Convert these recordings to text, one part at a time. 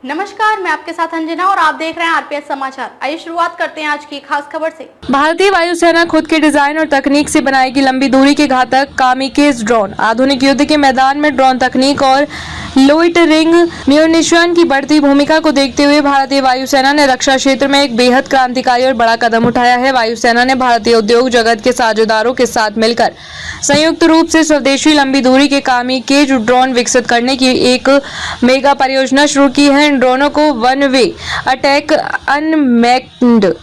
नमस्कार, मैं आपके साथ अंजना और आप देख रहे हैं आरपीएस समाचार। आइए शुरुआत करते हैं आज की खास खबर से। भारतीय वायुसेना खुद के डिजाइन और तकनीक से बनाएगी लंबी दूरी के घातक कामिकेज ड्रोन। आधुनिक युद्ध के मैदान में ड्रोन तकनीक और लोइटरिंग म्यूनिशन की बढ़ती भूमिका को देखते हुए भारतीय वायुसेना ने रक्षा क्षेत्र में एक बेहद क्रांतिकारी और बड़ा कदम उठाया है। वायुसेना ने भारतीय उद्योग जगत के साझेदारों के साथ मिलकर संयुक्त रूप से स्वदेशी लंबी दूरी के कामिकेज ड्रोन विकसित करने की एक मेगा परियोजना शुरू की है। इन ड्रोनों को one way attack unmanned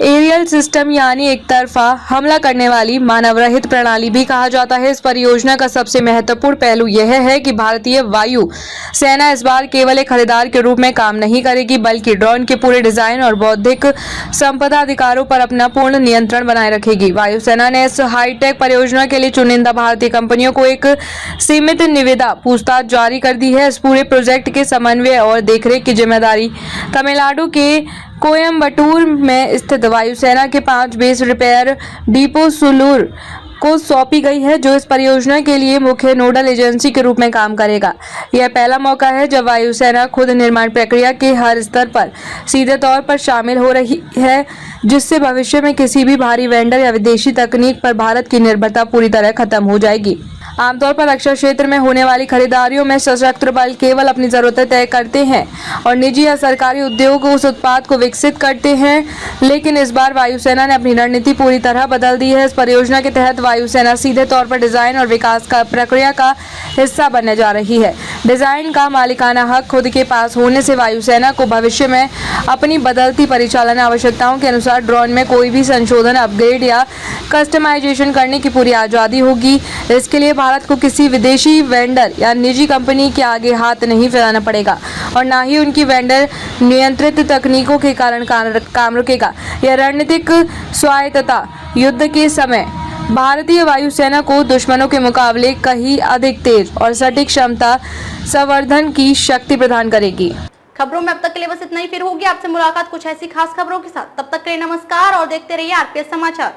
aerial system यानी एक तरफा हमला करने वाली मानव रहित प्रणाली भी कहा जाता है। इस परियोजना का सबसे महत्वपूर्ण पहलू यह है कि भारतीय वायु सेना इस बार केवल एक खरीदार के रूप में काम नहीं करेगी, बल्कि ड्रोन के पूरे डिजाइन और बौद्धिक संपदा अधिकारों पर अपना पूर्ण नियंत्रण बनाए रखेगी। वायुसेना ने इस हाईटेक परियोजना के लिए चुनिंदा भारतीय कंपनियों को एक सीमित निविदा पूछताछ जारी कर दी है। इस पूरे प्रोजेक्ट के समन्वय और देखरेख की जिम्मेदारी तमिलनाडु के कोयम्बटूर में स्थित वायुसेना के 5 बेस रिपेयर डिपो सुलूर को सौंपी गई है, जो इस परियोजना के लिए मुख्य नोडल एजेंसी के रूप में काम करेगा। यह पहला मौका है जब वायुसेना खुद निर्माण प्रक्रिया के हर स्तर पर सीधे तौर पर शामिल हो रही है, जिससे भविष्य में किसी भी भारी वेंडर या विदेशी तकनीक पर भारत की निर्भरता पूरी तरह खत्म हो जाएगी। आमतौर पर रक्षा क्षेत्र में होने वाली खरीदारियों में सशस्त्र बल केवल अपनी जरूरतें तय करते हैं और निजी या सरकारी उद्योग उस उत्पाद को विकसित करते हैं, लेकिन इस बार वायुसेना ने अपनी रणनीति पूरी तरह बदल दी है। इस परियोजना के तहत वायुसेना सीधे तौर पर डिजाइन और विकास का प्रक्रिया का हिस्सा बनने जा रही है। डिजाइन का मालिकाना हक खुद के पास होने से वायुसेना को भविष्य में अपनी बदलती परिचालन आवश्यकताओं के अनुसार ड्रोन में कोई भी संशोधन, अपग्रेड या कस्टमाइजेशन करने की पूरी आज़ादी होगी। इसके लिए भारत को किसी विदेशी वेंडर या निजी कंपनी के आगे हाथ नहीं फैलाना पड़ेगा और न ही उनकी वेंडर नियंत्रित तकनीकों के कारण काम रुकेगा। यह रणनीतिक स्वायत्तता युद्ध के समय भारतीय वायुसेना को दुश्मनों के मुकाबले कहीं अधिक तेज और सटीक क्षमता संवर्धन की शक्ति प्रदान करेगी। खबरों में अब तक के लिए बस इतना ही। फिर होगी आपसे मुलाकात कुछ ऐसी खास खबरों के साथ। तब तक के लिए नमस्कार और देखते रहिए आरपीएस समाचार।